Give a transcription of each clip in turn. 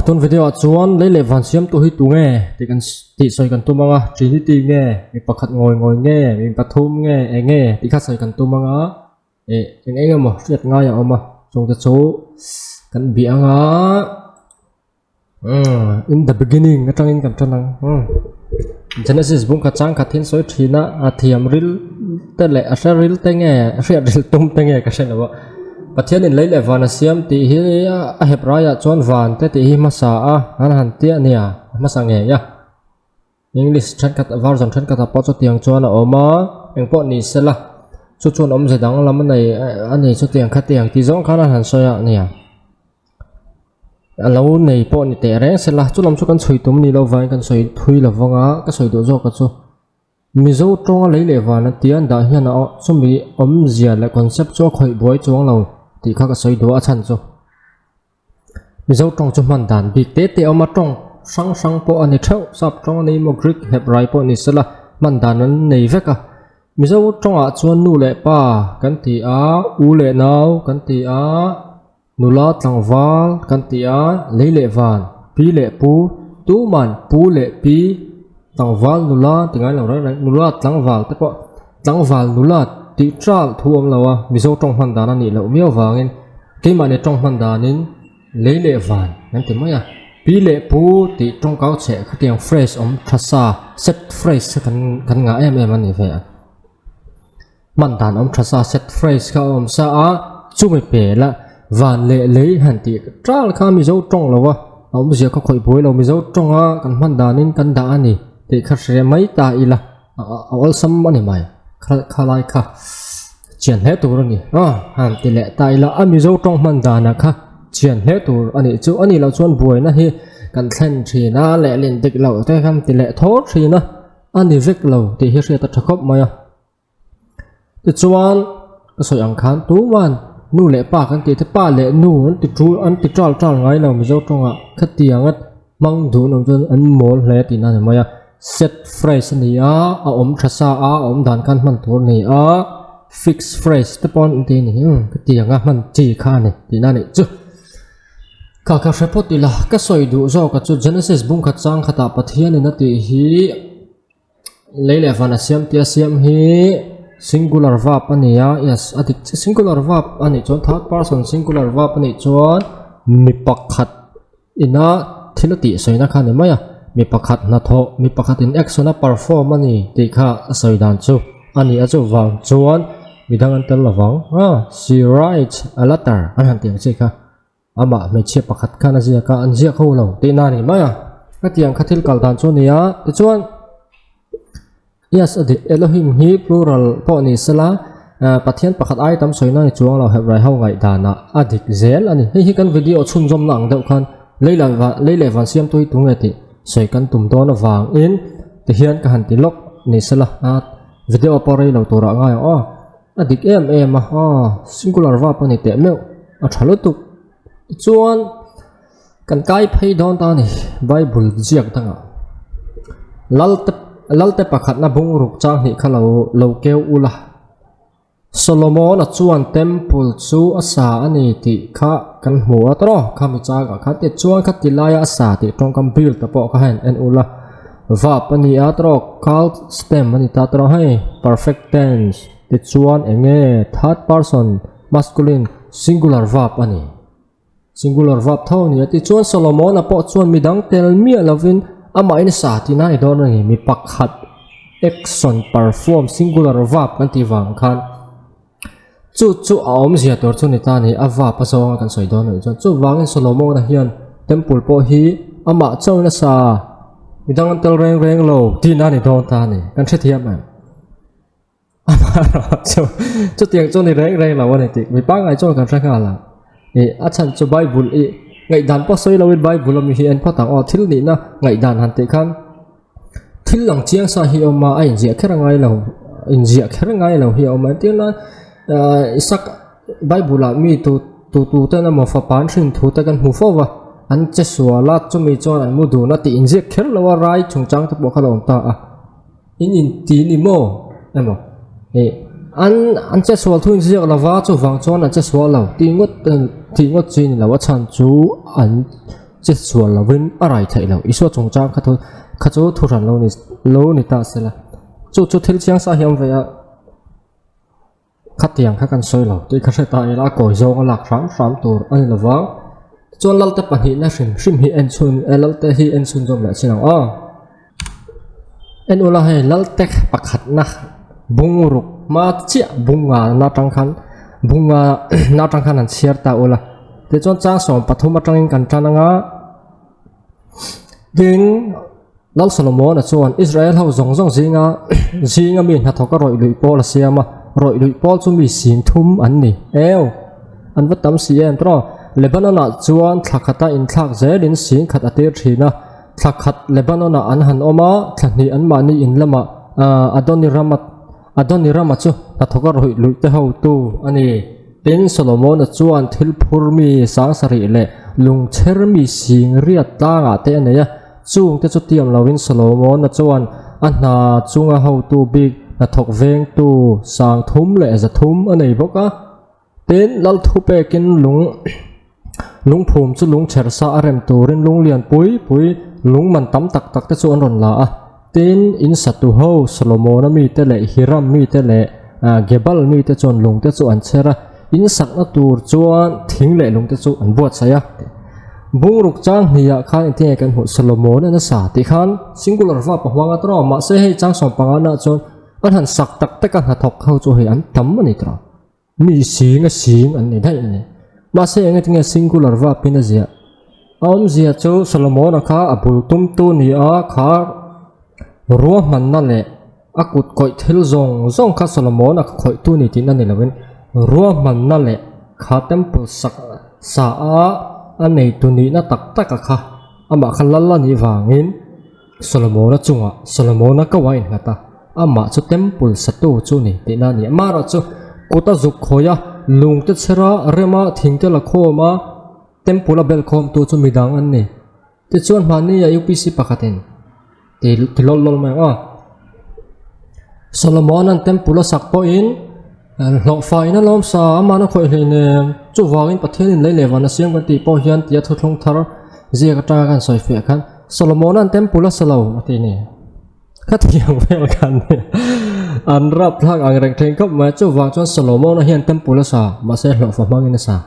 tuần video chuan lấy lệ van xiêm tu hi tu nghe thì kan ti soi kan tu manga trinity nghe mi pakhat ngồi nghe mi pathum nghe nghe ti kha soi kan tu manga enge mo riat nga ya oma chung te chu kan bi anga in the beginning atang in kan tanang Genesis bung ka chang khathin soi thina athiam ril te le asha ril te nge riat ril tum te nge ka sen lawa pathian in leile van siam ti hi a hebraya chon van te ti hi masa a han han tia nia masa nge ya English chan kat version chan kat po cho tiang chon a oma engpo ni sela chu chon om zedang lam nei ani chu tiang khat tiang ti zong khana han soya nia alo nei po ni te reng sela chu lam chu kan chhui tum ni lo vai kan soi thui lo wanga ka soi do zo ka chu mizo tonga leile van tian da hian a chumi om zia le concept cho khoi boi chuang lo ti kha ka soi do a chan chu mizo tong chu man dan bi te te oma tong sang sang po ani thau sap tong nei mo Greek Hebrai po ni sela man dan an nei veka mizo tong a chuan nu le pa kan ti a u le nau kan ti a nula tlangwal kan ti a leile van pi le pu tu man pu le pi tlangwal nula tingai lo ra nula tlangwal te po tlangwal nula ti tral thuam lawa mizo tong man dan ani lo mio wangin ke mane tong man danin leile van nan ti maya pi le pu ti tong kau che khatiang phrase om thasa set phrase kan nga em ani ve man dan om thasa set phrase ka om sa a chumi pe la van le lấy han ti tral kha mizo tong lawa om zia ka khoi boi lo mizo tong a kan man danin kan da ani ti kha re mai ta ila all sam ani mai kha lai kha chian he tur ani han ti le ta ila amizo tong man dana kha chian he tur ani chu ani lo chuan buai na hi kan thlen thina le len dik lo te kham ti le tho thina ani vek lo ti hi ria ta thakop maya ti chuan ka soi ang khan tu man nu le pa kan ti te pa le nu an ti tru an ti tral tral ngai lo mizo tonga khatiangat mang du nom jon an mol hle ti na maya set phrase ni a om thasa a om dan kan man tur ni a fixed phrase te pon ti ni khatianga man chi kha ni ti na ni chu ka report ti la ka soi du zo ka chu Genesis bung kha chang khata pathian ni na ti hi leile van asiam ti asiam hi singular verb ania yes adik singular verb ani chon third person singular verb ani chon mi pakhat ina thilati soina kha ni maya mi pakhat na tho mi pakhat in action na perform ani ti kha soi dan chu ani a chu wang chuan midang an tel lawang she writes a letter an han tiang che kha ama me che pakhat kha na zia ka an zia kho lo ti na ni maya ka tiang khathil kal dan chu nia ti chuan yes adik Elohim hi plural po ni sala pathian pakhat ai tam soina ni chuang lo hebrai ho ngai dana adik zel ani hi kan video chhun jom lang deuh khan leile van siam toi tu nge ti soi kan tum don awang in ti hian ka han ti lok ni sala video pare lo tura ngai adik em singular verb ani te meu a thalo tu chuan kan kai phei don ta ni bible jiak tanga lalte pakhat na bung ruk chang ni khalo lo keu ula Solomon a chuan temple chu asa ani ti kha kan hmuwa tro khami chaga kha te chuan kha tilaya asa ti tong kam bil ta po kha hen en ula va pani a tro called stem ani ta tro hai perfect tense ti chuan enge third person masculine singular verb ani singular verb tho ni ti chuan Solomon a po chuan midang tel mi lovin ama in sa ti na i don ni mi pakhat action perform singular verb kan ti wang khan chu om zia tor chu ni ta ni awa pa so kan soi don ni chu wangin Solomon a hian temple po hi ama chawna sa midang tel reng lo ti na ni don ta ni kan the thiam ma chu tiang chu ni reng lo ni ti mi pa ngai chu kan ra ka la ni a chan chu bible i ngai dan po soi lo in bible mi hi en pa tang thil ni na ngai dan han te khan thil lang chiang sa hi oma ai zia kherangai lo in zia kherangai lo hi oma ti na isak bible la mi tu ta na mo fa pan thrin thu ta kan hu fo wa an che suala chu mi chon an mu du na ti in zia kher lo wa rai chung chang ta po khalom ta in ti ni mo emo an che sual thu in zia la wa chu wang chon an che sual lo ti ngot chin la wa chan chu an chết xuân là vinh ở lại thấy lâu ít số trồng trang khát chỗ thu sản lâu ni ta sẽ là chỗ thiếu chiang sa hiểm vậy khát tiền khát cần soi lâu tôi khát sẽ tại là cội dâu lạc sám tổ anh là vắng cho lâu tập bản hiện là sim hi en sun lâu tập hi en sun dòng lại xin nào en olah hai lâu tek pakhat na bungruk ma chia bunga na trăng khăn anh share ta olah để cho trang sòng bắt thum trăng kan trăng nga đến lâu Solomon là chọn Israel hậu dòng zinga miền hạt thóc rồi lụi Paul là xem mà rồi lụi Paul chúng bị xin thum anh nè anh vẫn tắm xì em đó Lebanon là chọn thắc khát in thắc dễ đến xin khát ở đây thì na thắc khát Lebanon là anh han oma thắc ni anh mà ni in lama Adoniram chứ hạt thóc rồi lụi tới hậu tu anh nè đến Solomon là chọn thil phurmi sáng sari lệ lung chermi xin riết ta ngã thế này chung te chu tiam lawin Solomon na chuan anna chunga ho tu big na thok veng tu sang thum le za thum anei boka ten lal thu pe kin lung phum chu lung cher sa arem turin lung lian pui lung man tam tak te chu an ron la ten in satu ho Solomon mi te le Hiram mi te le Gebal mi te chon lung te chu an chera in sak na tur chuan thing le lung te chu an buat saya bungruk chang hiya khan te kan hu Solomon na sa ti khan singular va pahwanga tro ma se hei chang som pangana chon an han sak tak te kan hathok khau chu hei an tam ani tro mi sing an ni dai ni ma se nge tinga singular va pina zia zia chu Solomon kha abul tum tu ni a kha ruwa man na le akut koi thil zong kha Solomon a khoi tu ni tin ani lawin ruwa man na le kha temple sak sa a anh này tụi ní nó tắc cả mà khăn lăn ní vàng Solomon nó chung Solomon nó có vậy người ta mà cho temple sát tu chú ní thì na ní mà rồi cho cô ta dục khôi lung tết sera rema thình tết là khô mà temple là bel khom tu chú mi đăng anh ní thì chuan mà ní UPC pakatin thì lol mà Solomon anh temple là sắc po in lọ phải nó lom sa mà nó khôi lên chú vàng in bắt thiên lấy lệ và nó xiên quan tỷ bao hiền tiệt thu thông thar gì cái tra gan soi phệ kan Solomon anh temple là salo thì nè các tiếng về kan anh rap thang anh rèn thêm cấp mà chú vàng cho Solomon nó hiền temple là sa mà sẽ lọ phải mang in sa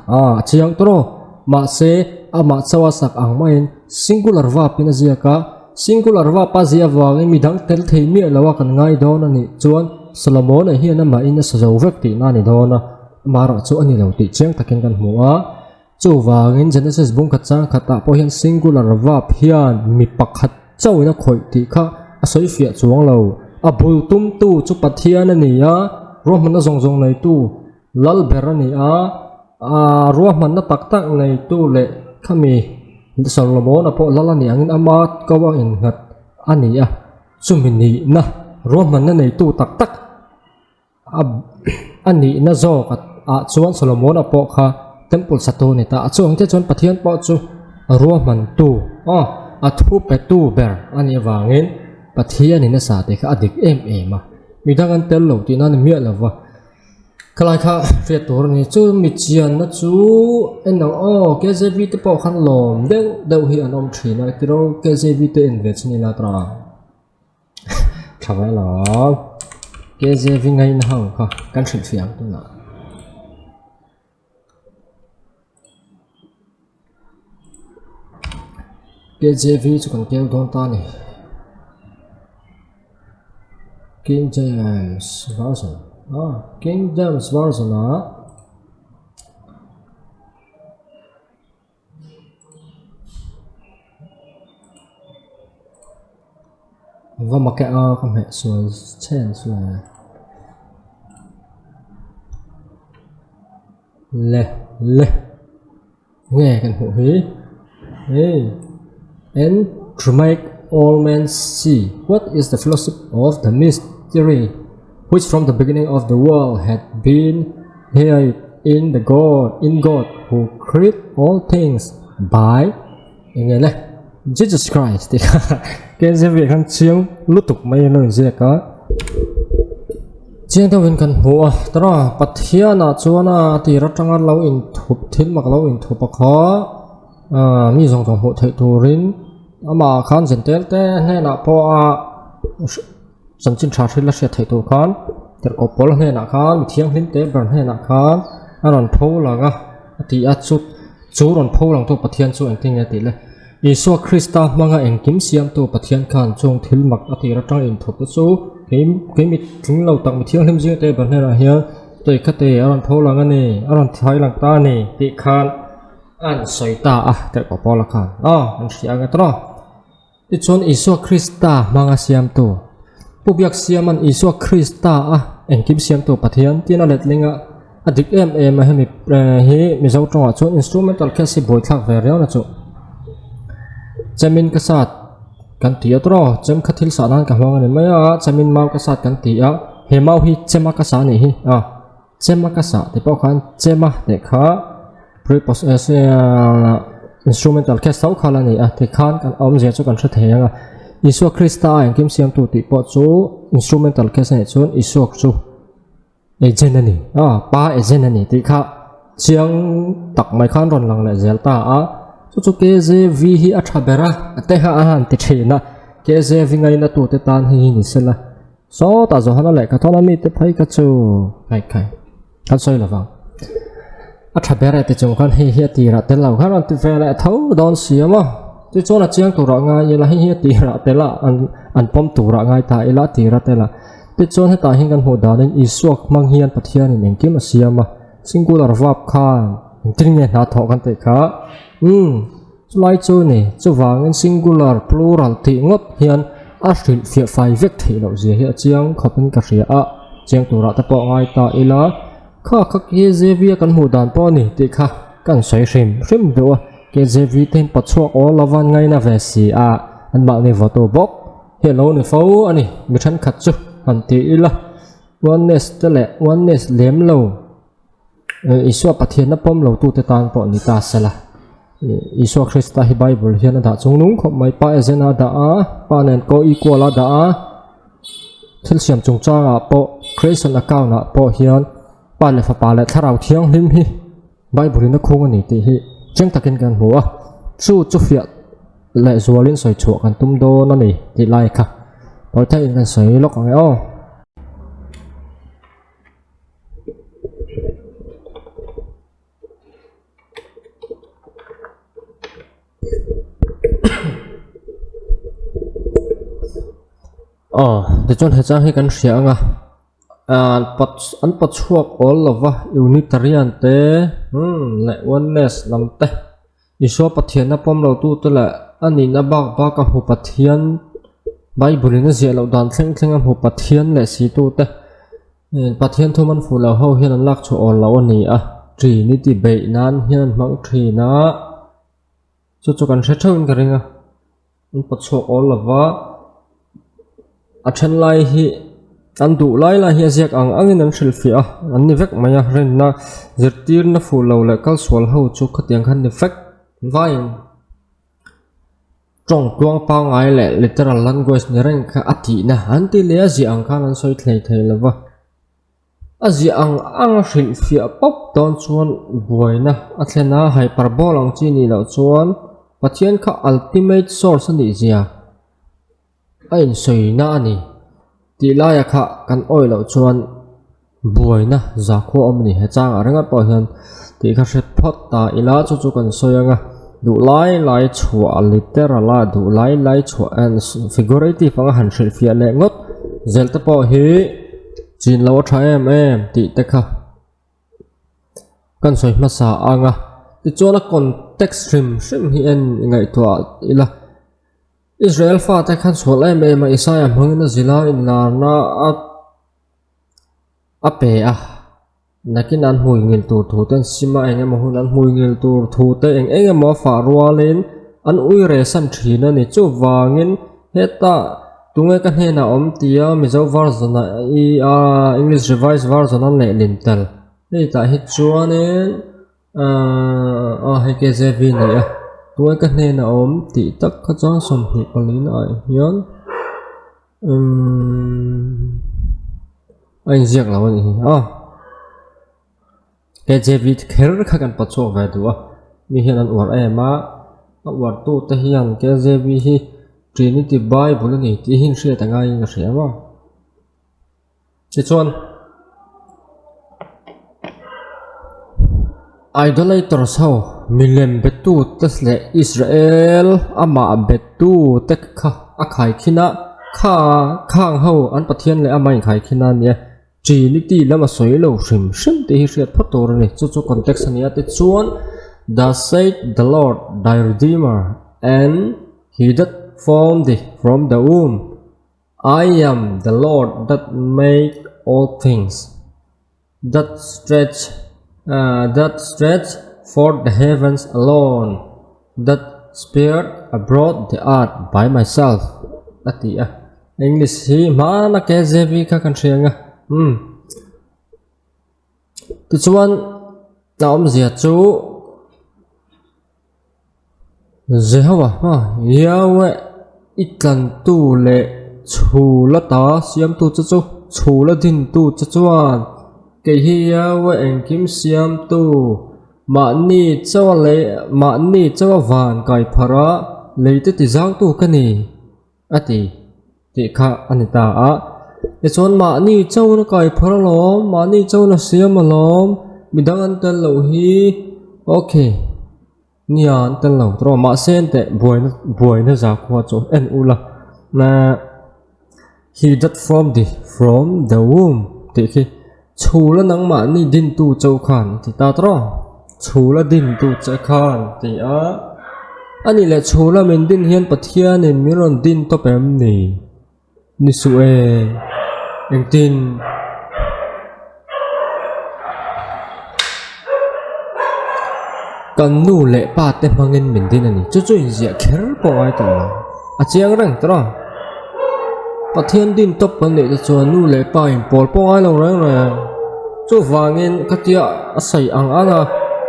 chiang tro mà sẽ mà chawa sak ang main singular va pina gì cả singular va pa gì vàng in mi dang tel thei mi lawa kan ngai do na ni chuan Solomon này hiện mà in sa dấu vết tí na ni đó na mà rồi chỗ anh lâu tí chiang takin kan mua chỗ vàng in Genesis bung khát sang khát po hiện singular verb hian mi pakhat châu na khoi tí kha soi phía chuang lâu bul tum tu chu pathian ani roman na zong này tu lal berani roman na tak này tu le kami Solomon po lalani angin ama kawa in ngat ani sumini na roman na này tu tak ani na zo kat chuan Solomon po kha temple sato ni ta chuang te chuan pathian po chu roman tu thu pe tu ber ani wangin pathian ni na sa te kha adik ma midang an tel lo ti na ni mi lawa kalai kha fe tor ni chu mi chian na chu en KJV te po khan lom deu hi anom thri na tiro KJV te invest ni na tra thawai lo KJV ngay na hang kha kan thil fiang tu na KJV chu kan keu don ta ni King James version King James version và mặc cái không hệ xuống trên xuống lệ nghe cần hộ hí and to make all men see what is the philosophy of the mystery which from the beginning of the world had been here in God who created all things by nghe này Jesus Christ thì cái gì việc hắn chiếu lút tục mấy lời gì cả chiang tao viên kan hua pathian na chuana ti ra tanga lo in thup thil mak lo in thup kha mi zong zong ho thei turin ama khan zen tel te he na po a san chin tha thil la se thei tu khan ter ko pol he na khan mi thiang hlim te bran he na khan aron pho langa ati a chu chu ron pho lang to pathian chu engting ati le Isu Krista manga engkim siam to pathian khan chung thil mak ati ra tang in thop chu ke mi thing lo tak mi thiang hlim jing te ban he ra hian toi khate aron pho lang ani aron thai lang ta ni ti khan an soi ta a ter ko pol khan an sia nga tro ti chon Isu Krista manga siam to pubiak siam an Isu Krista engkim siam to pathian tina let linga adik em a hemi hi mi zo tong chu instrumental case boi thak ve reu na chu chamin kasat kan tia tro chem khathil sa nan ka hwang ani maya chamin mau kasat kan tia he mau hi chema kasa ni hi chema kasa te pau khan chema te kha preposition instrumental case sau khala ni te khan kan om je chu kan thre theyanga Isu Krista engkim siam tu ti po chu instrumental case ni chun Isu chu agent ani pa agent ani ti kha chiang tak mai khan ron lang le zelta chu KJV hi athabera ate ha han ti thina KJV ngai na tu te tan hi ni sela so ta zo hana le ka thona mi te phai ka chu kai kan soi la wang athabera te chung khan hi ti ra te lau khan ti ve la thau don siama ti chona chiang tu ra nga ye la hi ti ra te la an pom tu ra ngai ta ila ti ra te la ti chon he ta hin kan ho dan in isuak mang hian pathian in engkim asiama singular verb khan intring ne na tho kan te kha lai chu ni chu wangin singular plural ti ngot hian a hril fia fai vek thei lo zia hi chiang khopin ka ria chiang tu ra ta po ngai ta ila kha KJV kan hu dan po ni ti kha kan soi hrim do KJV ten pachuak all lawan ngai na ve si an ba ni voto bok hello ni fo ani mi than khat chu an ti ila oneness te le oneness lem lo Isu pathian na pom lo tu te tan po ni ta sala Isu Krista hi Bible hian da chung nung khop mai pa ezena da pa nen ko equal da thil siam chung changa po creation account na po hian pa le fa pa le tharau thiang hlim hi Bible na khung ani ti hi cheng takin kan huwa chu fiat le zualin soi chu kan tum do na ni ti lai kha poi thai in kan soi lok ang de chon he chang he kan ria anga an pachuak all lova unitarian te le oneness lam te Isu pathian na pom lo tu te la ani na ba ka hu pathian Bible na zia lo dan thleng hu pathian le si tu te pathian thu man fu lo ho hian an lak chu all lo ani trinity be nan hian mang thina chu kan hre thawin ka ringa an pachuak all lova athan lai hi an du lai la hi ziak angin an hril fia an ni vek maya ren na zirtir na fu lo le kal swal ho chu khatiang khan ni vek vain trong tuang pa ngai le literal language ni ren kha ati na an ti le zi ang khan an soi thei lawa azi ang hril fia pop don chuan buaina athlena hyperbole ang chi ni lo chuan pathian kha ultimate source ani zia ain soi na ani ti laya kha kan oi lo chuan buaina za kho om ni he chang aranga po hian ti kha hret phot ta ila chu kan soyanga du lai chua literal du lai chua and figurative anga han hril fia le ngot zelta po hi chin lo tha em ti te kha kan soi ma sa anga ti chona context hrim hi en ngai to ila Israel fa ta khan sol em Isaiah mangina zila in na ape nakin an hui ngil tur thu ten sima enge mo hun an hui ngil tur thu te enge mo fa rualin an ui re san thina ni chu wangin heta tunga kan he na om tia mizo version English revised version an le lintel nei ta hi chuanin he KJV ni tunga kan he na om ti tak kha chang som hi palin hian anh ziak law ni KJV kher kha kan pacho ve du mi hian an war ema war tu te hian KJV hi Trinity Bible ni ti hin hria ta ngai nga hriama chi chuan idolator sao milem betu tesle Israel ama betu tek kha akhai khina kha khang ho an pathian le amai khai khina nia Trinity lama soilo hrim hrim te hi hriat photor ni chu context ania te chuan thus said the Lord thy Redeemer and he that formed thee from the womb I am the Lord that made all things that stretch forth the heavens alone that spared abroad the earth by myself atia English hi mana KJV kha kan thrianga tu chuan na zia chu Jehovah Yahweh itlan tu le chula ta siam tu chu chula din tu chuan ke hi Yahweh engkim siam tu ma ni chawa van kai phara leite ti zang tu kani ati ti kha anita a e chon ma ni chaw na kai phara lom ma ni chaw na siam lom midang an tel lo hi okay nian tel lo tro ma sen te boy na za khwa cho en ula na he that from the womb ti khi chula nang ma ni din tu chaw khan ti ta tro chula din tu cha khan ti a ani le chula men din hian pathian in miron din to pem ni ni su e eng tin kan nu le pa te mangin min din ani chu in zia kher po ai ta a chiang rang tra pathian din top kan le chu nu le pa in pol po ai lo rang ra chu wangin katia asai ang anga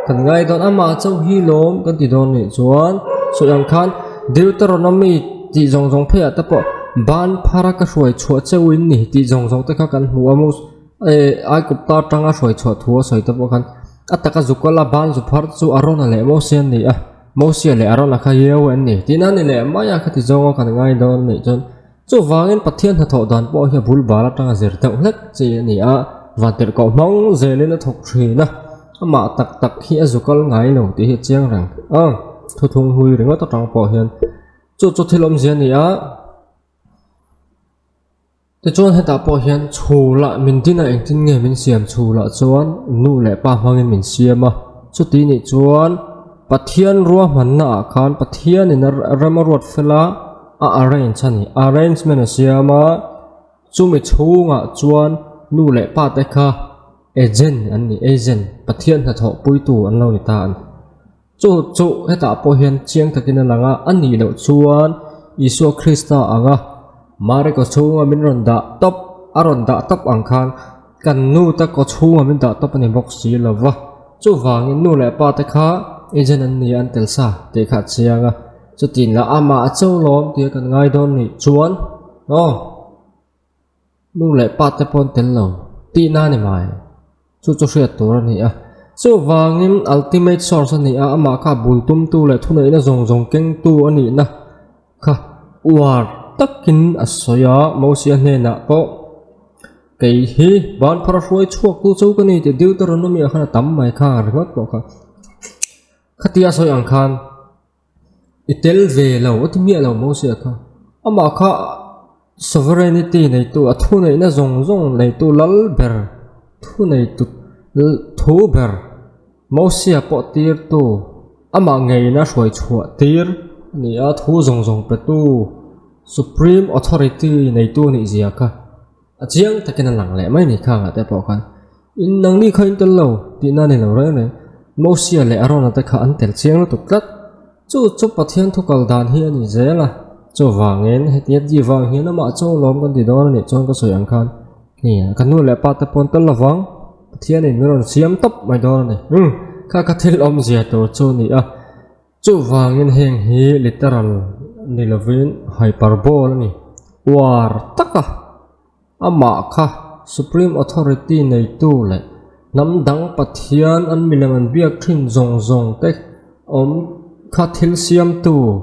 kan ngai don ama chau hi lom kan ti don ni chuan so yang khan Deuteronomy ti jong phe ta po ban phara ka hroi chho chewin ni ti jong te kha kan hu amu ai kupta tanga hroi chho thuwa soi ta po khan ataka zukala ban zu phar chu arona le mosian ni a mosia le arona kha yeu an ni tina ni le maya kha ti jong kan ngai don ni chon chu wangin pathian ha tho dan po hi bul bala tanga zer ta hlek che ni a vater ko mong zelena thok thri na ama tak hi azukal ngai lo ti hi chiang rang thu thung hui ringo ta tang po hian chu thilom zian ni a te chuan heta po hian chula min dina eng tin nge min siam chula chuan nu le pa hmangin min siama chu ti ni chuan pathian ruwa manna khan pathian in ramaruat fela a arrangement siama chu mi chunga chuan nu le pa te kha agent pathian ha tho puitu an lo ni ta an chu heta po hian chiang takin langa ani lo chuan Isu Krista anga mare ko chunga min ronda top aronda top angkhan kan nu ta ko chunga min da top ani box si lova chu wangin nu le pa te kha agent an ni an tel sa te kha chianga chu tin la ama chau lom te kan ngai don ni chuan nu le pa te pon tel lo ti na ni mai chu hriat tur ani a chu wangin ultimate source ani a ama kha bultum tu le thunai na zong keng tu ani na kha war takin asoya mosia hne na po kei hi ban phara hroi chuak tu chau kani te Deuteronomy khana tam mai kha ringot po kha khatia soi ang khan itel ve lo otimi lo mosia kha ama kha sovereignty nei tu athu nei na zong nei tu lal ber thu nei tu thu ber mosia po tir tu ama ngei na hroi chhuah tir ni a thu zong pe tu Supreme Authority nei tu ni zia kha achiang takin lang le mai ni kha te po khan in nang ni khain tel lo ti na ni lo re ne mosia le arona ta kha an tel chiang lo tu tlat chu pathian thu kal dan hi ani zela chu wangin hetia ji wang hi na ma chu lom kan ti don ni chon ka soi ang khan ni kan nu le pa ta pon tel lawang pathian in ron siam top mai don ni kha thil om zia to chu ni a chu wangin heng hi literal nilovin hyperbole ni war taka ama kha Supreme Authority nei tu le nam dang pathian an milang an biak thin zong te om khát thil siam tu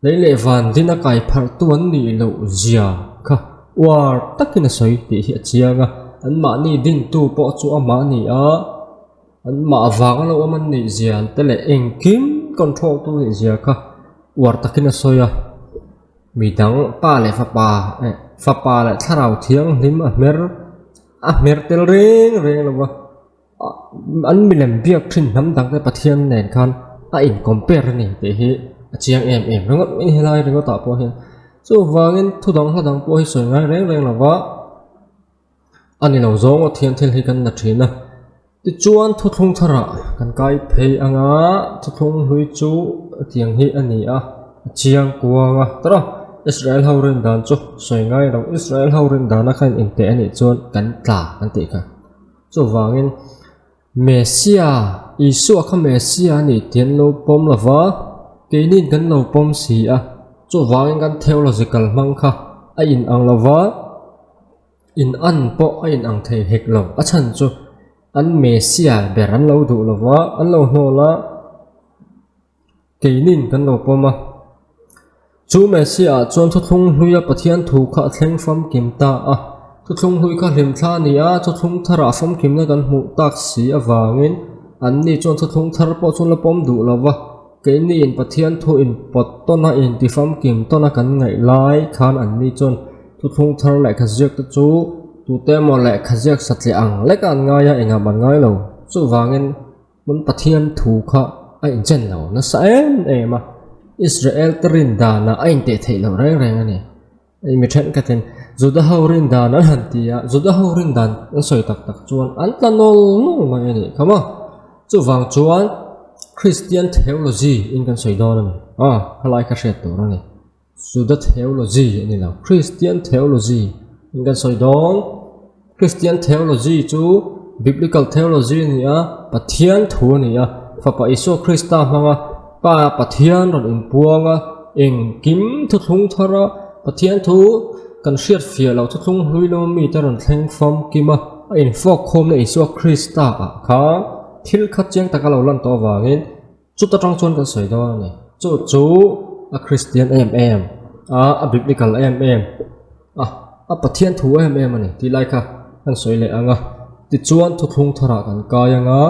lấy lệ van đi na cái phật tuấn ni lâu zia kha war takin soi ti hi chianga an ma ni din tu po chu ama ni a an ma wang lo man ni zia tele engkim control tu ni zia kha war takin soya mi dang pa le fa pa le tharau thiang lim a mer tel reng lo an milam biak thin nam dang te pathian nen khan a in compare ni te hi chiang em rongot in helai rongot ta po hian chu wangin thu dang hladang po hi soi ngai reng lawa ani lo zong o thian thil hi kan na thina ti chuan thu thung thara kan kai phei anga thu thung hui chu tiang hi ani a chiang kuanga tara Israel haurin dan chu soi ngai ro Israel haurin dan a khan in te ani chuan kan tla kan ti kha chu wangin Messiah Isu kha Messiah ni tian lo pom lawa keinin kan lo pom si a chu wangin kan theological mang kha a in ang lawa in an po a in ang thei hek lo a chan chu an Messiah beran lo du lawa an lo hnola keinin kan lo pom a chu Messiah chuan thu thung hluia pathian thu kha thleng fam kim ta a thu thung hlui kha hlim thla ni a thu thung thara fam kim na kan hmu tak si awangin an ni chuan thu thung thar po chun la pom du lawa keini in pathian thu in pot tona in ti fam kim tona kan ngai lai khan an ni chuan thu thung thar lai kha ziak ta chu tu te mo lai kha ziak satli ang le kan ngaya enga ban ngai lo chu wangin mun pathian thu kha a in chen lo na sa ema Israel tarin dana ain te thei lo reng ani ai mi then ka ten Judah haurin dan an hantia Judah haurin dan an soi tak chuan an tanol no mai ani khama chu wang chuan Christian theology in kan soi don ani khalai ka hret tur ani Judah theology ani lo Christian theology in kan soi don Christian theology chu biblical theology ni a pathian thu ni a fa pa iso Christa hanga pa pathian ron in puanga eng kim thu thung thara pathian thu kan hriat fia lo thu thung hlui lo mi ta ron thleng fam kima a in fok khom na isu Krista a kha thil khat cheng taka lo lan to wangin chu ta tang chuan kan soi do ni chu a Christian a biblical a pathian thu ani ti lai kha kan soi le anga ti chuan thu thung thara kan kayanga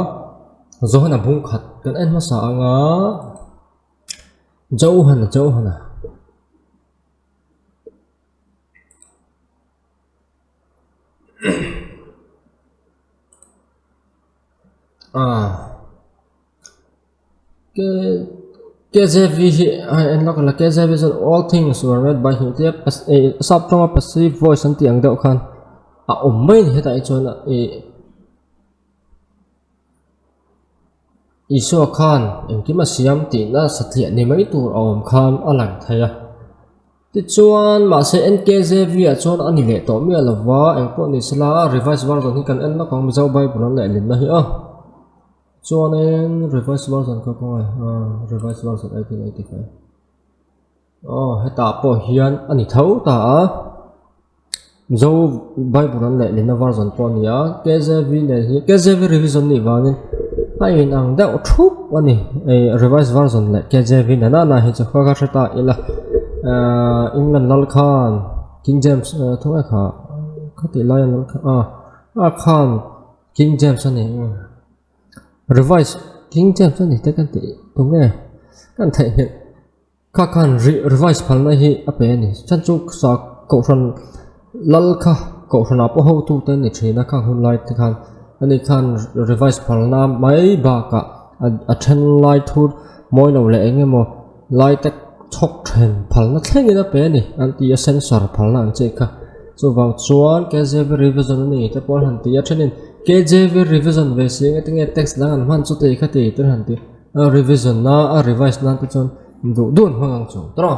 zohana bung khat kan en ma sa anga Jauhana KJV and look like KJV is all things were read by him a subtong a passive voice and tiang deuh khan a mai heta I chona Iso khan engkima siam ti na sathian ni mai tur om khan alang thaya ti chuan ma se NKJV a chuan ani le to mi alawa engpo ni sala revised version hi kan en na kong mizo bible an le lim na hi chuan en revised version ka kong revised version 1885 heta po hian ani thau ta zo bible an le lim na version po ni a KJV le hi KJV revision ni wangin ai nang da thup ani revised version le KJV na hi chu kha thata ila England lal khan King James thonga kha khati lion lal khan King James ani revised King James ani te kan ti tunge kan thai he kha khan revised phal na hi ape ni chan chu sa ko ran lal kha ko ran apo ho tu te ni thina kha hun lai te khan ani khan revised phalna mai ba ka a then lai thur moi lo le engemo lai tak chok then phalna thleng ina pe ni anti a sensor phalna an che kha so wang chuan KJV revision ni te por han ti a thenin KJV revision ve sing atinge text lang an man chu te kha te ter han ti revision na a revise na te chon du dun hangang chu tro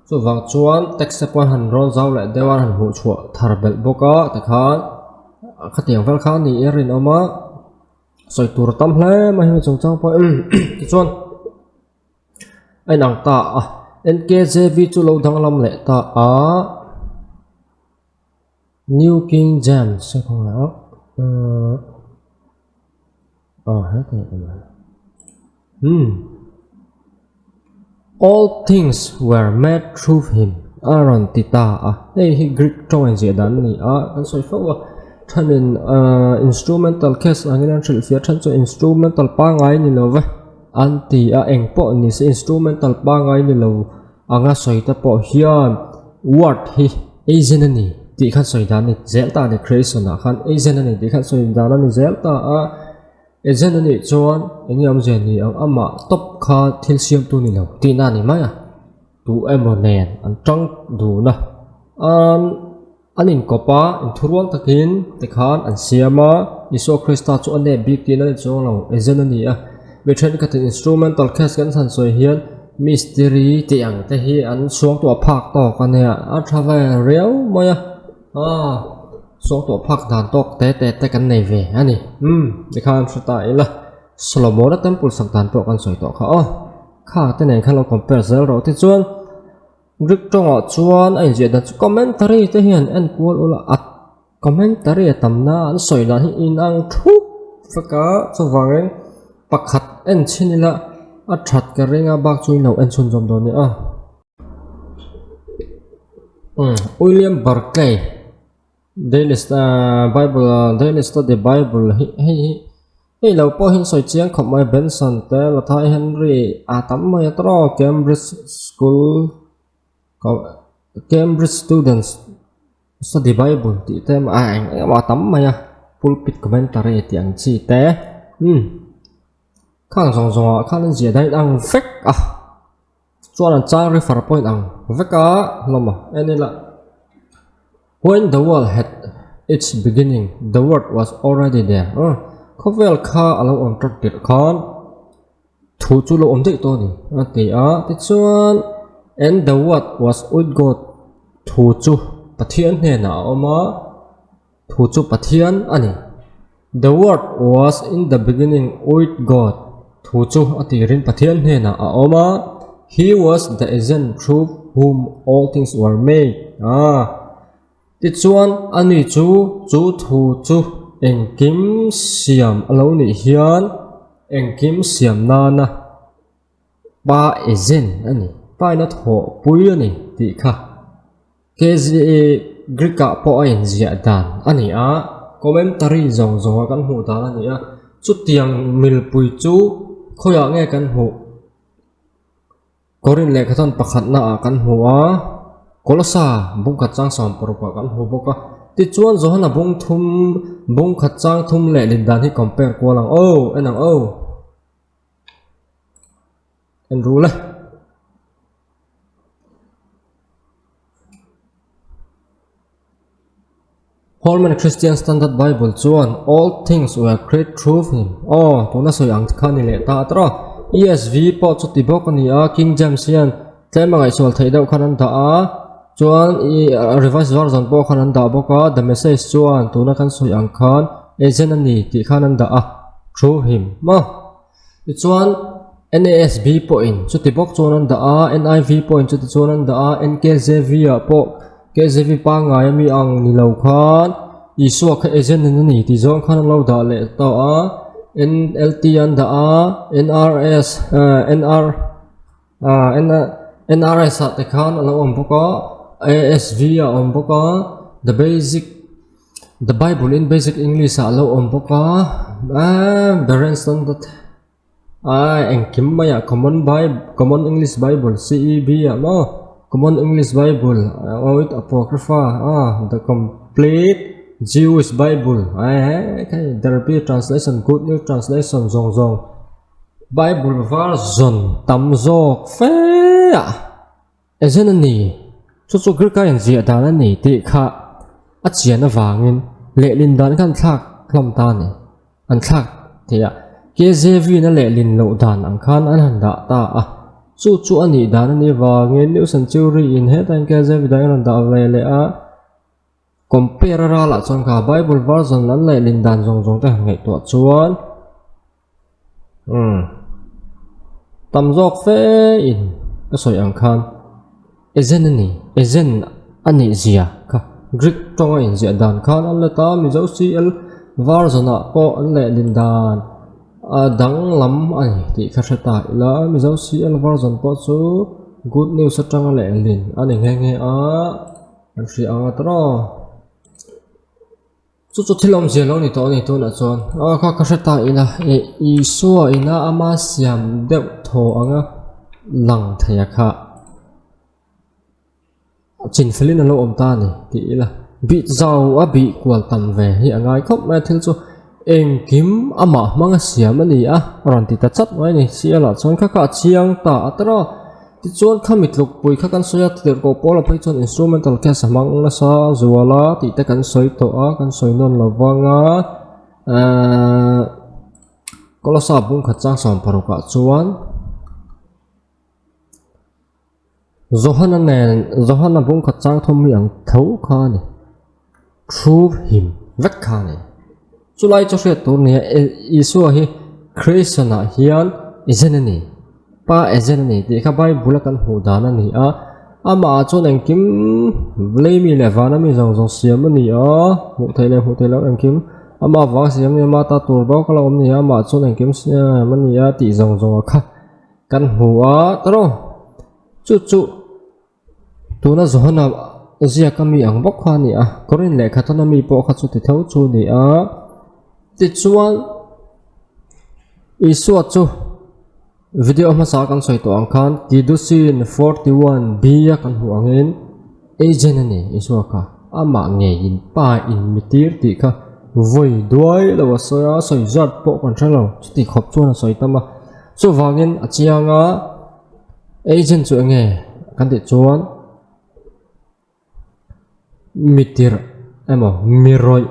so wang chuan text se por han ron zaw le dewan han hu chua tharbel boka ta khan khatiang vel khan ni erin oma soi tur tam hle ma hi chung chang po ti chuan ai nang ta NKJV chu lo dang lam le ta New King James se khong la ha te all things were made through him aron tita hi Greek trong anh diễn đàn này kan soi phô thanin instrumental case angin thil fia than cho instrumental pa ngai ni lo ve anti eng po ni se instrumental pa ngai ni lo anga soi ta po hian word hi agent ni ti khan soi dan ni zelta ni creation a khan agent ni ti khan soi dan ni zelta agent ni chuan engam jen ni ang ama top kha thil siam tu ni lo ti na ni maya tu emonen an tang du na anin kopa in thuruan takin tekhan an siama iso krista chu ane big tin ani chong lo agent ni we train ka instrumental case kan san soi hian mystery tiang te hi an suang to phak to kan ne a travel real maya suang to phak dan tok te kan nei ve ani tekhan sata ila Solomon temple sak dan to kan soi to kha kha te nei khan lo compare zel ro te chuan Greek trong chuan ai je da commentary te hian en kual ula at commentary tamna an soi dan hi in ang thu faka chawang pakhat en chinila a that ka renga bak chui no en chun jom do ni William Barclay Daily Study Bible hi lo po hin soi chiang khom mai Benson te la thai Henry tam mai tro Cambridge Students Study Bible ti tem ma tam mai pulpit commentary tiang chi te khang zong khang ji dai ang fek chuan an chang refer point ang veka loma enila when the world had its beginning the word was already there khovel kha alo on trak tir khan thu chu lo om dei to ni ti chuan and the word was with God thu chu pathian hne na oma thu chu pathian ani the word was in the beginning with God thu chu atirin pathian hne na oma he was the agent through whom all things were made ti chuan ani chu thu chu engkim siam alo ni hian engkim siam na ba agent ani pa na tho pui ani ti kha KZA Greeka po ain zia dan ani commentary zong kan hu ta ani chu tiang mil pui chu khoya nge kan hu korin le khaton pakhat na kan hu kolosa bung khat chang som porpa kan hu boka ti chuan zo hana bung khat chang thum le lin dan hi compare ko lang enang en rule Holman Christian Standard Bible chuan all things were created through him tuna soi ang khani le ta tra ESV po chu ti bok ani King James hian tlemangai sol thei deuh khanan da chuan revised version po khanan da boka the message chuan tuna kan soi ang khan agent ani ti khanan da through him chuan NASB po in chu ti bok chuan da NIV po in chu ti chuan da NKJV po KJV pa ngai mi ang ni lo khan isu kha agent ni ti zong khan lo da le to NLT an da NRS NRS te khan lo om boka ASV om boka the Bible in basic English lo om boka Beren Standard engkim maya common English Bible CEB Common English Bible with Apocrypha the complete Jewish Bible Derby translation Good New Translation zong Bible version tam zok fe ni chu Greek kan zia dan ani ti kha achian awangin lelin dan kan thak hlom ta ni an thak tia KJV na lelin lo dan ang khan an handa ta chu ani dan ani wangin new century in hetan KJV dan da vele compare ra la chon ka Bible version lan lelin dan zong ta ngai to chuan tam zok fe in ka soi ang khan agent ani zia ka Greek tong in zia dan khan an la ta mi zo CL version po an le din dan dang lam ani ti kha ta ila mi zo CL version po chu good news atanga le lin ani nge a an ri anga tro chu thilom zelo ni to na chon kha ta ila i so ina ama siam deuh tho anga lang thaya kha chin felin lo om ta ni ti ila bi zau a bi kwal tam ve hi angai khop ma thil chu eng kim ama manga siam ani a ron ti ta chat mai ni siala chon kha chiang ta atro ti chon khamit luk pui kha kan soya ter ko pola pai chon instrumental ke samang la sa zuala ti ta kan soi to a kan soi non lawanga kolosa bung kha chang som paruka chuan Zohana bung kha chang thom mi ang thau kha ni through him vek kha ni chulai cho hriat tur ni isu hi Krishna hian izenani pa izenani ti kha Bible kan hu dana ni a ama chon ang kim blame le vana mi zong siam ni a mu thele ang kim ama wa siam ni ma ta tur ba kala om ni ama chon ang kim siam ni a ti zong kha kan hu a tro chu tuna Zohana zia kami ang bok kha ni a korin le khatana mi po kha chu ti thau chu ni a ti chuan isu chu video ma sa kan soi to ang khan Tidusin 41b ya kan hu angin agent ani isu ka ama nge in pa in mitir ti kha voi duai lo soya soi zat po kan thalo ti khop chu na soi tama chu wangin achianga agent chu nge kan ti chuan mitir emo miroi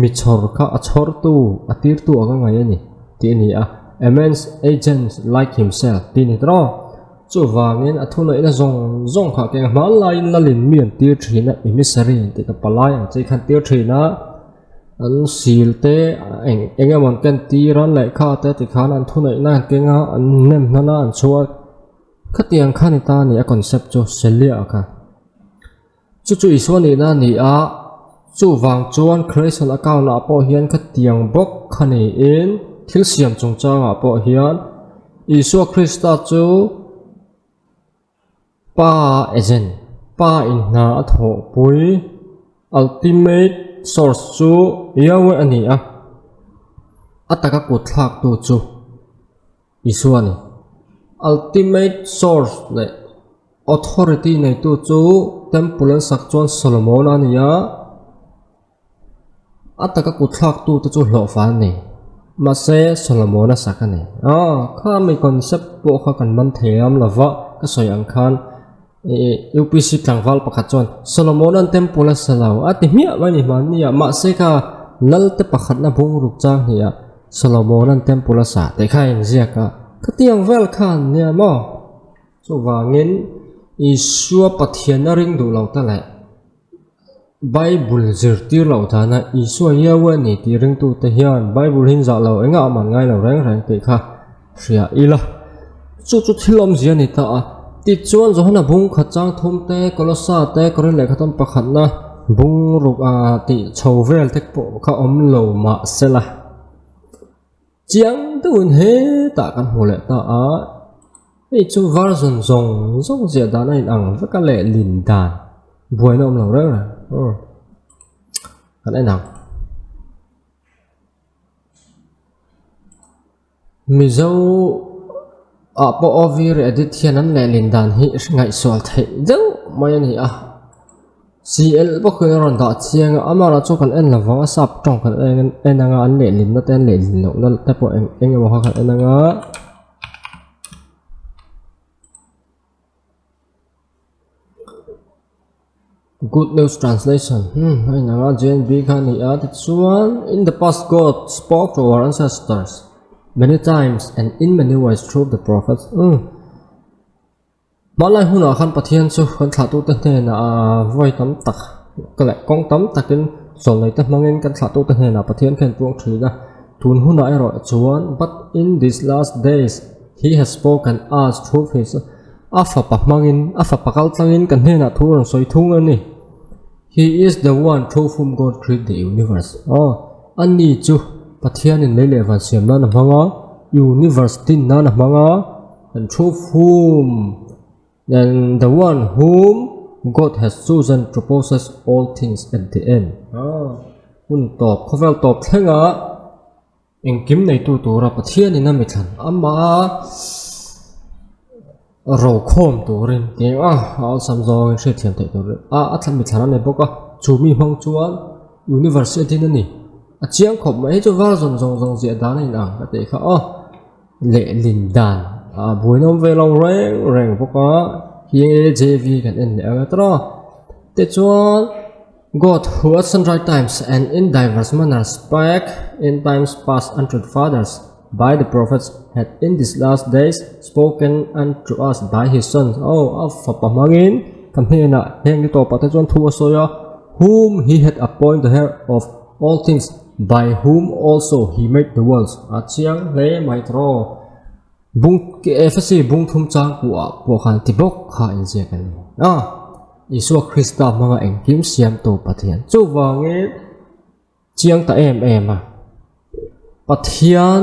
michor kha achor tu atir tu anga ngai ani ti ni a immense agents like himself ti ni tro chu wangin athuna ina zong kha ke ma lain lalin mian tir thina emisary ti ka palai ang chei khan tir thina an sil te enga mon kan tiran lai kha te ti khan an thuna ina ke nga an nem nana an chuwa khatiang khani ta ni a concept chu selia ka chu iswani na ni a chu wang chuan creation account na po hian khatiang bok khani in thil siam chungchanga po hian Isu Krista chu pa agent pa in na tho pui ultimate source chu yawe ani a ataka ko thlak tu chu isu ani ultimate source le authority nei tu chu temple sak chuan Solomon ania ataka ko thlak tu chu hlo fan ni mase Solomon sakani kha mi concept po kha kan man theam lova ka soyang khan UPC tlangwal pakhat chuan Solomon an temple salau ati mia mani mania ma se ka lal te pakhat na bung ruk chang nia Solomon an temple sa te kha eng zia ka khatiang vel khan nia mo chu wangin Isua pathian na ring du lau ta lai Bible zirtir lau ta na Isua yawa ni ti ring tu ta hian Bible hin za lau enga man ngai lau reng te kha ria ila chu thilom zia ni ta a ti chuan Zohana bung kha chang thum te kolosa te korin le khatam pakhat na bung ruk a ti chhovel tek po kha om lo ma sela chiang tuin he ta kan hole ta a chu version zong zia da nai ang vaka le lin dan buai nom lo ra kan ai nang mizo a po ovir edit hian an le lin dan hi ngai sol thei deu mai ani a CL bo khoi ron da chiang amara chu kan en lawanga sap tong kan enanga an le lin na ten le lin no na ta po eng mo kha enanga Good News Translation. In the past, God spoke to our ancestors many times and in many ways through the prophets. Malay huna khan pathian chu kan thatu ta ne na voi tam tak kale kong tam takin sol nei ta mangin kan thatu ta ne na pathian khen puang thina tun huna ai ro chuan but in these last days he has spoken us through his afa pakmangin afa pakal tlangin kan ne na thurang soi thung ani he is the one through whom God created the universe ani chu pathian in lele van siam na manga universe tin na manga and through whom and the one whom God has chosen to possess all things at the end. Hun top khovel top thenga engkim nei tu ra pathian ina mi than ama ro khom turin ke al samzo she thiam te tur atham mi thana ne boka chumi hong chuan university na ni a chiang khop mai chu war zon zong zia da nei na te kha le lin dan buinom ve long reng boka hi jv kan en ne tra te chuan God, who at sundry times and in diverse manners spake in times past unto the fathers by the prophets, had in these last days spoken unto us by his Son. Pamangin, come here na, hang to patajon to soya, whom he had appointed the heir of all things, by whom also he made the worlds. Chiang le maitro bung FSC bung thum chang ku khan tibok kha in jekan. Isu Krista mga engkim siam to pathian chu wange chiang ta em pathian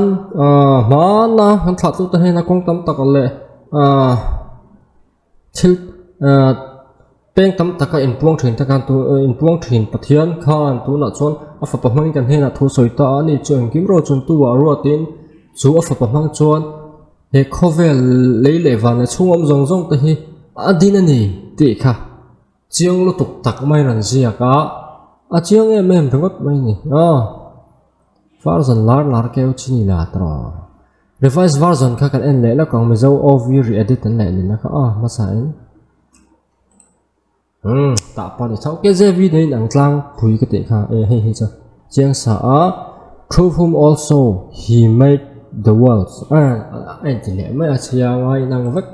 mana han thla tu ta hena kong tam takale thil peng tam taka in puang thin takan tu in puang thin pathian khan tu na chon afa pahmang kan hena thu soita ani chu engkim ro chun tu wa ro tin chu afa pahmang chon he khovel leile wan chungom zong ta hi adin ani ti kha chiang lu tuk tak mai ran zia ka chiang em bengot mai ni version lar keu chini la tro revised version kha kan en le la kong me zo of re edit an le na ka ma sa en ta pa ni chau ke je vi nei nang tlang phui ka te kha he cha chiang sa through whom also he made the world ai ti le mai chiang ai nang vek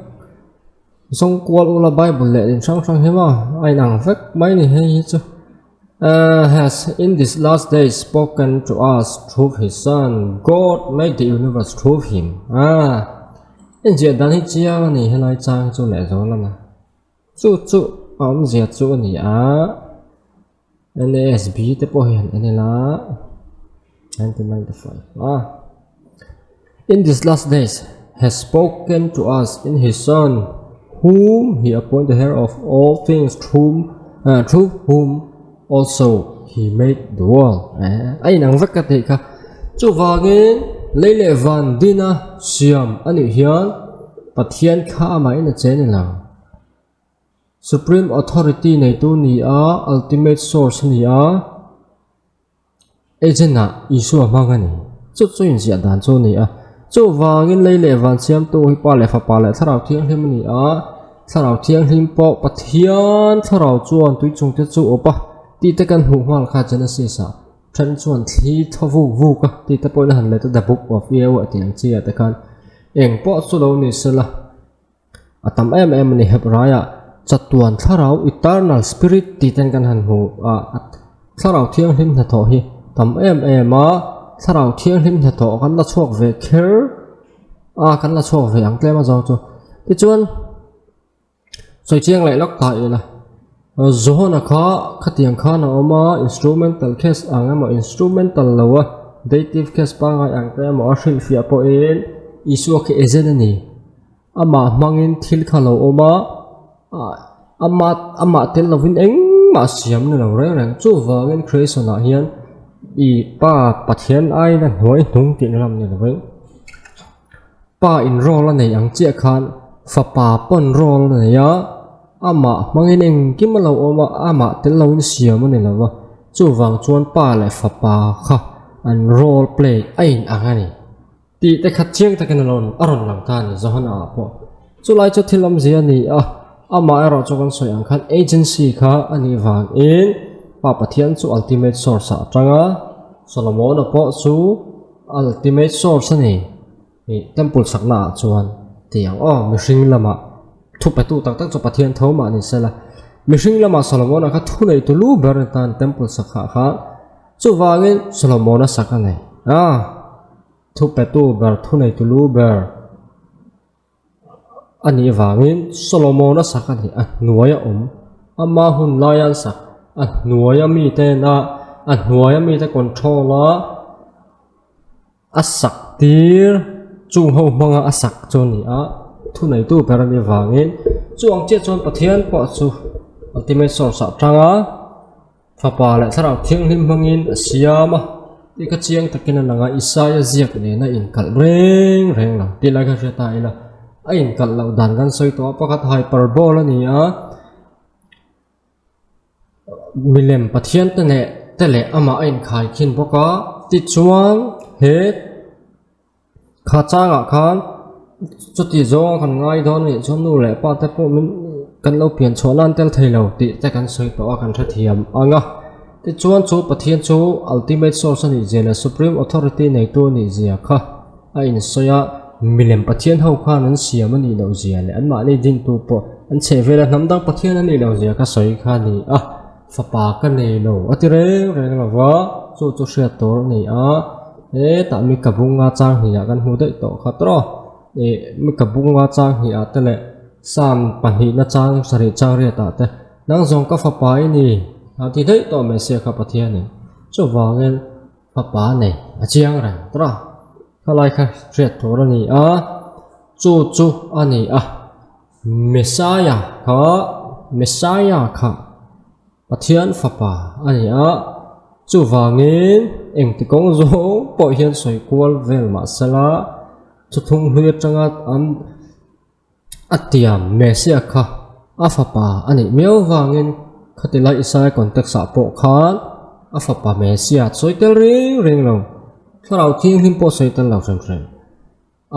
song kwal ula Bible le in sang hema ai nang vek mai ni he chu has in these last days spoken to us through his Son. God made the universe through him. In je dan hi chia ni helai chang chu le zo la na chu je chu ni NASB te po hian anela 1995 in these last days has spoken to us in his Son, whom he appointed heir of all things, through whom also he made the world. Ai nang vek ka te kha chu wangin leile van dina siam ani hian pathian kha mai na chen la supreme authority nei tu ni ultimate source ni agena isu mangani chu in sia dan chu ni chu wangin leile van siam tu hi pa le fa pa le tharau thiang hlim ni tharau thiang hlim po pathian tharau chuan tui chung te chu opa ti te kan hu hwal kha Genesis than chuan thi thovu ka ti te poi na han le to the book of Yewa tiang chia te kan eng po chu lo ni sela atam em ni hebraya chatuan tharau eternal spirit ti ten kan han hu tharau thiang hlim na tho hi tam em tharau thiang hlim na tho kan la chuak ve kher kan la chuak ve ang tlema zo chu ti chuan soi chiang lai lok ta ila zohona kha khatiang kha na oma instrumental case angama instrumental lawa dative case pa ngai ang te mo hrin fia po in isu ke ezenani ama mangin thil khalo oma ama tel lovin eng ma siam na lo reng chu wangin creation a hian i pa pathian ai na hoi tung tin ram ni lovin pa in rol la nei ang che khan fa pa pon rol na ya ama mangin eng kimalo oma ama tel lovin siam ni lawa chu wang chuan pa le fa pa kha an role play ain angani ti te khat chiang ta kan lon aron lang ta ni zohana po chu lai chu thilam zia ni ama ero chu kan soi ang khan agency kha ani wang in pa pathian chu ultimate source atanga Solomon po chu ultimate source ni temple sakna chuan tiang mihring lama thupa tu tak chu pathian thoma ni sela mihring lama Solomon kha thu nei tu lu ber tan temple sakha kha chu wangin Solomon sakha nei thupa tu ber thu nei tu lu ber ani wangin Solomon sakha ni nuaya ama hun layan sak nuaya mi te na nuaya mi te control asak tir chung hô mga asak cho ni a thu này tu perani wangin chuang che chon pathian po chu ultimate source tanga fapa la sarau thiang lim mangin siama ti ka chiang takin na nga isaya ziak ne na in kal reng reng la ti la ka ta ina a in kal lau dan gan soi to pakhat hyperbola ni a milem pathian te le ama in khai khin boka ti chuang he kha changa khan chuti zo kan ngai don ni chon nu le pa te po min kan lo pian chonan tel thailo ti te kan soi to kan tha thiam anga ti chuan chu pathian chu ultimate source ni jela supreme authority nei tu ni zia kha a in soya milem pathian ho khan an siam ani lo zia le an ma ni din tu po an che vela namdang pathian ani lo zia ka soi kha ni a fapa ka nei lo atire re la wa chu sia tor ni a ta mi kabunga chang hi ya kan hu dei to khatro mi kabunga chang hi a tele sam panhi na chang sari chang re ta te nang zong ka fapa ni a ti dei to me sia kha pathian ni chu wangel fapa nei a chiang ra tra khalai kha ria tor ni a chu ani a messiah kha pathian fapa ani a chu wangin eng ti kong zo po hian soi kwal vel ma sala chu thung hlui tanga an atiam mesia kha afapa ani meu wangin khatila isai context a po khan afapa mesia soitel ring lo tharau thing him po soitel lo rem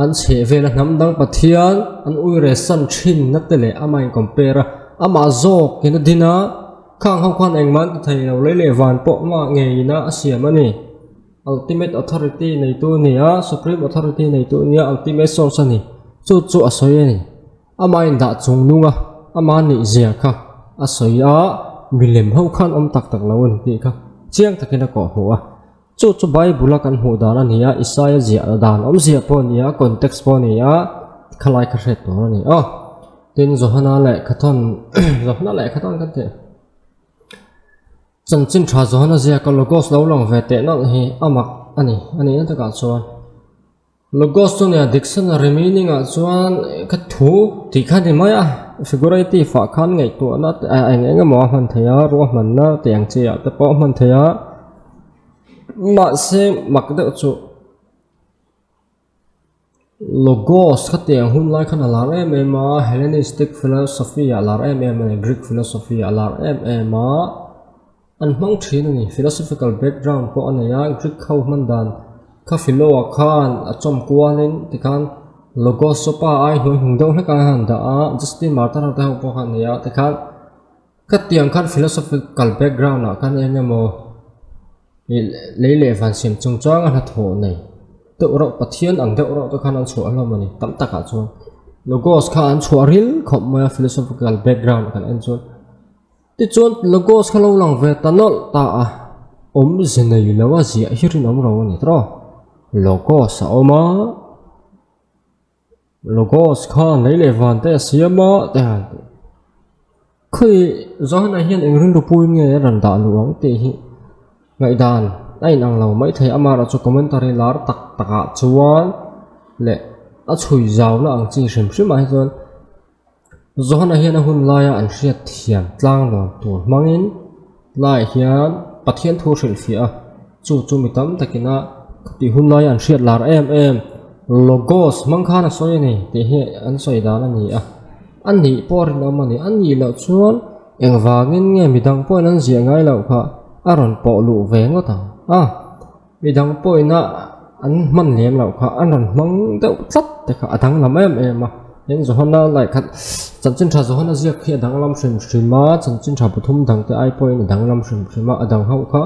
an che vela namdang pathian an uire san thin na tele amai compare ama zo kin dina khang hong khan engman thai lo le van po ma nge na asiam ani ultimate authority nei tu ni a supreme authority nei tu ni ultimate source ani chu asoi ani ama in da chung nunga ama ni zia kha asoi a milem ho khan om tak lo an ti kha chiang takina ko huwa chu bible kan hu dan ani a isaiah zia dan om zia po ni a context po ni a khalai kha re to ni a tin zohana le khaton kan te chân chân tra zo na zia ka logos lo long ve te na hi amak ani ta ka chuan logos tu ne dictionary meaning a chuan ka thu ti kha ni maya figurative fa khan ngai tu na ai nga mo man thaya ro man na tiang che ya te po man thaya ma se mak de chu logos ka tiang hun lai khan alar ma hellenistic philosophy alar Greek philosophy alar ma an mang thin ni philosophical background po anaya Greek khau mandan kha philo khan achom kwanin tikhan logos sopa ai hung dong hlaka han da Justin Martyr ta po khan ya tikhan ka tiang khan philosophical background na kan engemo leile van sim chung chang an tho nei to ro pathian ang de ro to khan an chu alom ani tam taka chu logos khan chuaril khop ma philosophical background kan en chu ti chuan logos khalo lang ve tanol ta a om zinai lawa zia hirin om raw ni tro logos khan leile van te siama ta khui zona hian engring ru puin nge ran da luang te hi ngai dan ai nang lo mai thai amara chu commentary lar tak taka chuan le a chui zaw na ang chi hrim hrim ai chuan zona hian a hun laia an hriat thiam tlang lo tur mangin lai hian pathian thu hril fia chu mi tam takina ti hun laia an hriat lar em logos mangkhana soi ni te hi an soi dan ani a an ni porin amani an ni lo chuan engwangin nge midang poin an zia ngai lo kha aron po lu ve ngota midang poina an man lem lo kha an ron mang deuh tlat te kha adang lam em yen zohana lai khat chanchin tha zohana zia khi adang lam shrim ma chanchin tha pathum dang te ai point adang lam shrim ma adang ho kha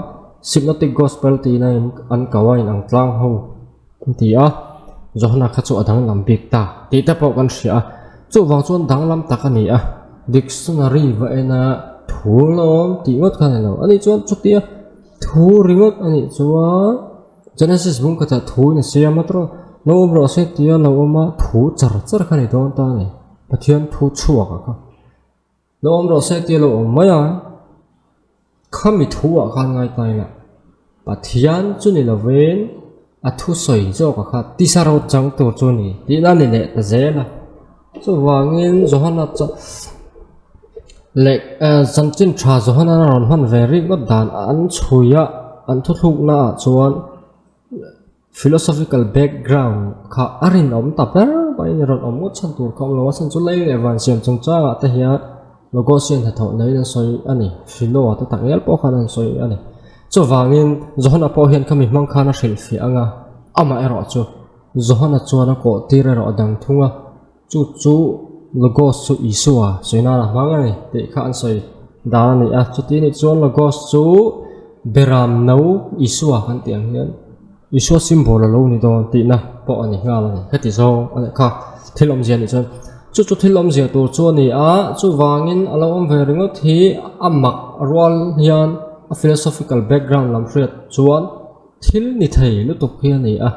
synoptic gospel ti na an kawain ang tlang ho ti a zohana kha chu adang lam bik ta ti ta po kan sia chu wang chuan dang lam takani a dictionary va ena thulom ti ngot khan lo ani chuan chutia thu ringot ani chuan Genesis bung kata thu ni sia matro no bro se tia lo ma thu char khani don ta ni pathian thu chuwa ka no bro se tia lo ma ya khami thu a khan ngai tai la pathian chu ni lo ven thu soi zo ka kha ti sa ro chang tur chu ni ti na ni le ta zela chu wangin zohana cha lek san chin tha zohana ron han very god dan an chuya an thu thuk na chuan philosophical background kha arin om ta per bai ni ron om mo chan tur kom lo san chu lei evan siam chung cha ta hiya logo sian tha tho nei na soi ani philo ta tangel po khan an soi ani chu wangin zohana po hian khami mang khana hril fi anga ama ero chu zohana chuana ko tira ro dang thunga chu logo su isua soina la mangani te kha an soi dani a chu ti ni chuan logo chu beram nau isua kan tiang hian isua symbol lo ni don ti na po ani nga la ni heti zo ani kha thilom zia ni chuan chu thilom zia tur chu ni a chu wangin alo om ve ringo thi amak rol hian a philosophical background lam hriat chuan thil ni thei lu tuk hian ni a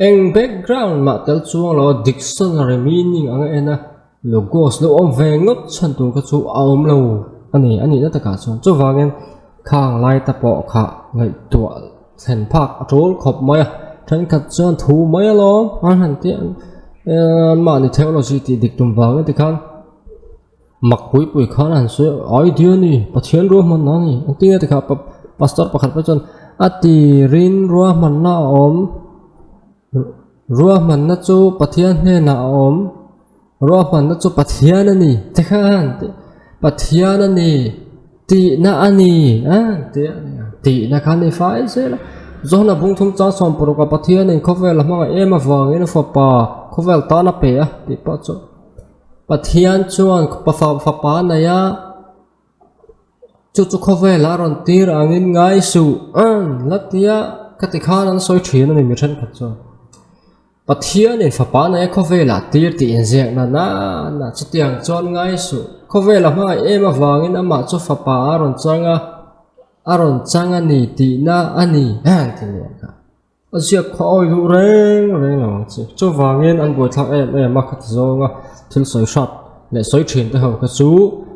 eng background ma tel chuang lo dictionary meaning anga ena logos lo om ve ngot chan tur ka chu aom lo ani na ta ka chuan chu wangin khang lai ta po kha ngai tua sen phak rol khop mai than khat chuan thu mai lo an han ti ma ni theology ti dik tum wang ti khan mak pui khan han so idea ni pathian ro man na ni ti ti kha pastor pakhat pa chon ati rin ro man na om ro man na chu pathian he na om ro man na chu pathian ani ti khan pathian ani ti na ani ti na khan ni fa se la zona bung thum cha som pro ka pathian in khovel ma ema wang in fa pa khovel ta na pe a ti pa chu pathian chuan fa pa na ya chu khovel la ron tir angin ngai su latia katikhan an soi thien ani mi than khat chu pathian in fa pa na ya khovel la tir ti in zek na chutiang chuan ngai su khovel ma ema wang in ama chu fa pa aron changa ni ti na ani ti ne ka asia khoi du reng lo chi chu wangin an boi thak ma khat zonga thil soi shat le soi thin te ho ka chu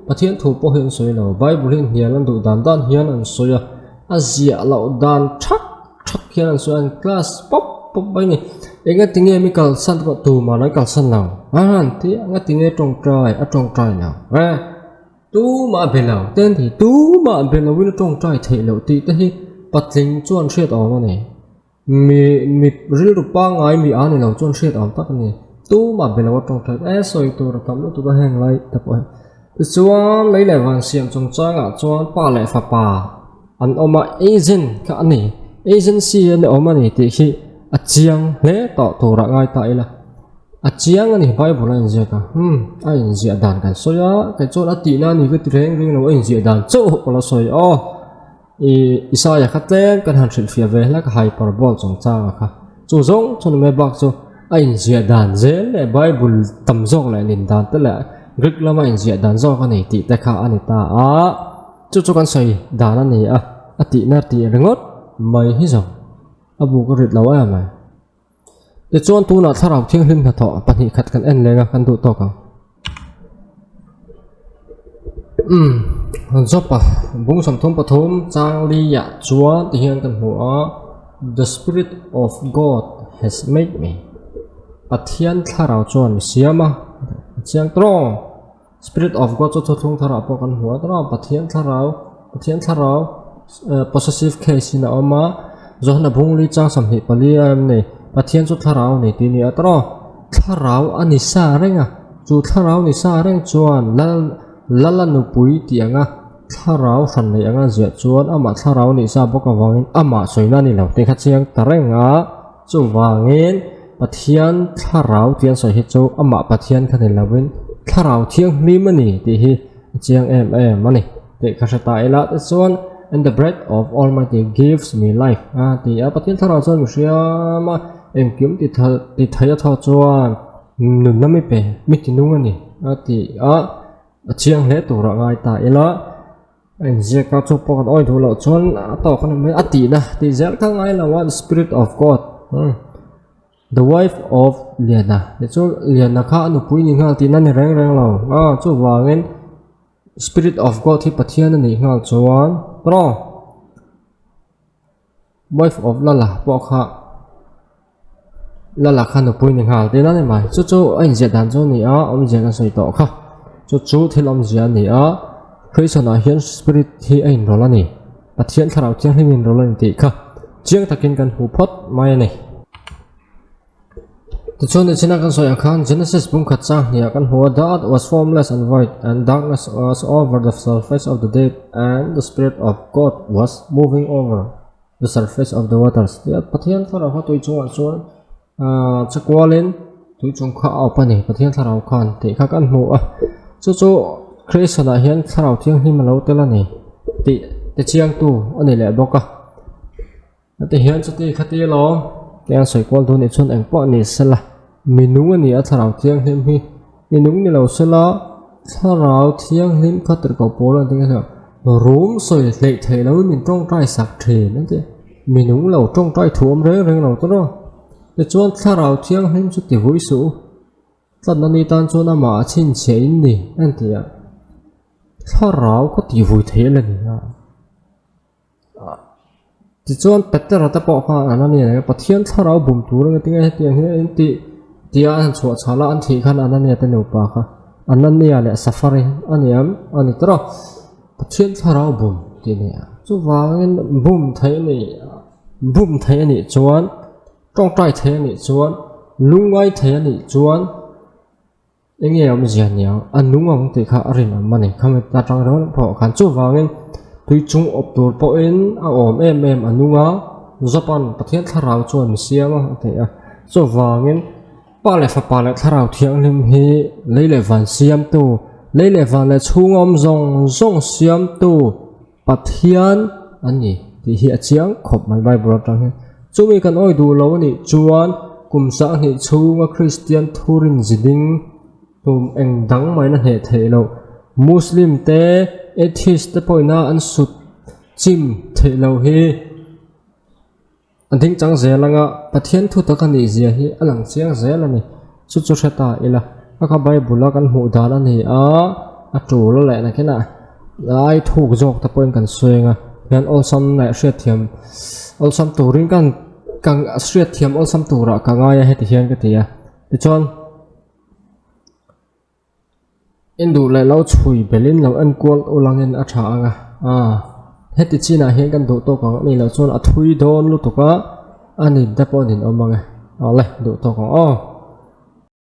pathian thu po hin soi lo bible hin hian an du dan hian an soya azia lo dan thak hian an so an class pop bai ni enga tinge mi kal san ko tu ma na kal san lo ti anga tinge tong trai lo tu ma belau ten thì tu ma belau win tong trai thei lo ti te hi patling chuan hriat awm ani mi ril ru pa ngai mi ani lo chuan hriat awm tak ani tu ma belau tong trai soi tur kam lu tu ba heng lai ta po chuan lei le wan siam chong changa chuan pa le fa pa an oma agent ka ani agency an oma ni ti hi achiang le to tura ngai ta ila achiang ani bible an je ka a in je dan kan soya ka chon ati na ni ka tireng ring lo in je dan cho ko la soi isaya khatlen kan han thil fia ve la ka hyperbole chong cha kha chu zong chon me bak chu a in je dan zel le bible tam zong la nin dan ta la greek lama in je dan zo ka nei ti ta kha ani ta chu kan soi dan ani ati na ti ringot mai hi zong abu ko rit lawa ma để chọn tu na thарau thiêng lim na thọ pan hi khat kan en lenga kan du to ka zopa bung som thom pathom chang li ya chuan ti hian kan hua the spirit of god has made me pathian thарau chuan siama chiang tro spirit of god chu thung thарau po kan hua tro pathian thарau possessive case na oma zohna bung li chang sam hi paliam ne pathian chu thlarau ni ti ni atro thlarau ani sa renga chu thlarau ni sa reng chuan lala nu pui ti anga thlarau san nei anga zia chuan ama thlarau ni sa boka wangin ama soina ni lo te kha chiang tarenga chu wangin pathian thlarau tian soi hi chu ama pathian kha ni lawin thlarau thiang hmi mani ti hi chiang mani te kha ta ila te chuan and the breath of almighty gives me life ti pathian thlarau chuan mushiama em kiếm thì thấy thọ chuan nun nami pe mi ti nung ani ti chiang le tu ra ngai ta ila en je ka chu po oi thu lo chuan to kan me ati na ti zel ka ngai la one spirit of god the wife of liana le chu liana kha anu pui ni ngal ti na ni reng lo chu wangin spirit of god hi pathian ani ngal chuan pro wife of lala po kha là lạc khăn pui nè hal thế này mà chú anh dễ đàn cho nè ông dễ cái sợi tóc ha chú thì ông dễ nè khi sao nói hiện spirit thì anh rồi là nè bắt hiện thảo tiếng thì mình rồi là nè ha tiếng ta kinhกันหูพดไม่เนี่ยแต่ช่วงนี้ฉันกันสอยขัน Genesis บุ้งขัดจ้างเนี่ยกันหัว God was formless and void and darkness was over the surface of the deep and the spirit of God was moving over the surface of the waters ที่ประเทศที่เราเขาตัวจงส่วนจะกว่าเล่นตัวจงข้าเอาไปเนี่ยประเทศที่เราขันที่ข้ากันหัวจู่คริสต์นะเห็นที่เราเที่ยงที่มันเราเตล่านี่ที่เชียงตู้อันนี้แหละบอกก็แต่เห็นสติคติล้อแกงใส่ก้อนตัวนี้ชนเองป้อนนี่สละมีนุ่งอันนี้ถ้าเราเที่ยงหิมฮีมีนุ่งนี่เราสละถ้าเราเที่ยงหิมขัดตะกอบโป้แล้วถึงจะรู้ใส่เละเทแล้วมีตรงใต้สักเทนั่นเองมีนุ่งเราตรงใต้ถ่วมเรื่องเราตัวแต่ชวนถ้าเราเที่ยงหิมสุดที่หุ่ยสูตอนนั้นตอนชวนน่ะมาชินเชนนี่นั่นเองถ้าเราก็ที่หุ่ยเทเลยนี่ที่ชวนเป็ดเราจะบอกว่าอันนั้นเนี่ยประเทศถ้าเราบุ่มตัวแล้วที่ไงที่อย่างนี้ที่อันสวดชาละอันที่ขันอันนั้นเนี่ยเป็นอุปาค่ะอันนั้นเนี่ยแหละซัฟฟาริอันนี้ตัวประเทศถ้าเราบุ่มที่เนี่ยจู่ว่าเงินบุ่มไทยนี่ชวนตรงใต้ไทยนี่ชวนลุงไว้ไทยนี่ชวนอย่างเงี้ยมันจะเนี่ยอันลุงว่ามันติดข้าอะไรนะมันเนี่ยข้าไม่ตัดจังแล้วพอขันจู่ว่าเงินtuy chung ốp đồ bỏ in ôm em anh nuông á Japanประเทศถ้าเราชวนเสียมั้งแต่ส่วนว่างั้นป้าเลยฟ้าป้าเลยถ้าเราเที่ยงริมฮีเลยวันเสียมตัวเลยวันเลยชุ่งอมซงเสียมตัวประเทศอันนี้ที่เหี้ยเชียงขบมันใบบรอดจังเห็นจู่มีกันอ้อยดูเรานี่จวนกลุ่มสังนี่ชุ่งคริสเตียนทูรินจิดิงตุ่มเอ็งดังไม่นั่นเหตุเรามุสลิมเตเอทิสต์ปอยน่าอันสุดจิมเทเลวเฮอันทิ้งจังเสียลังอ่ะประเทศทุตกันนี่เสียเฮอันหลังเสียงเสียแล้วนี่สุดชะตาอีละแล้วก็ใบบุลกันหูดาแล้วนี่จู่แล้วแหละนะแค่น่ะไอ้ถูกจอกตะปอยกันสวยงอ่ะงั้นอลซัมไหนเสียเทียมอลซัมตัวริงกันเสียเทียมอลซัมตัวระกังง่ายให้ที่เฮียนกันทีอ่ะดิฉันอินดูเลยเราช่วยเบลินเราอันกวลอุลังเงินอัฐางอ่ะเฮติจีน่าเห็นกันดูตัวของนี่เราชวนอัทุยโดนลุตุกะอันนี้เดปอนินเอามาไงเอาเลยดูตัวของ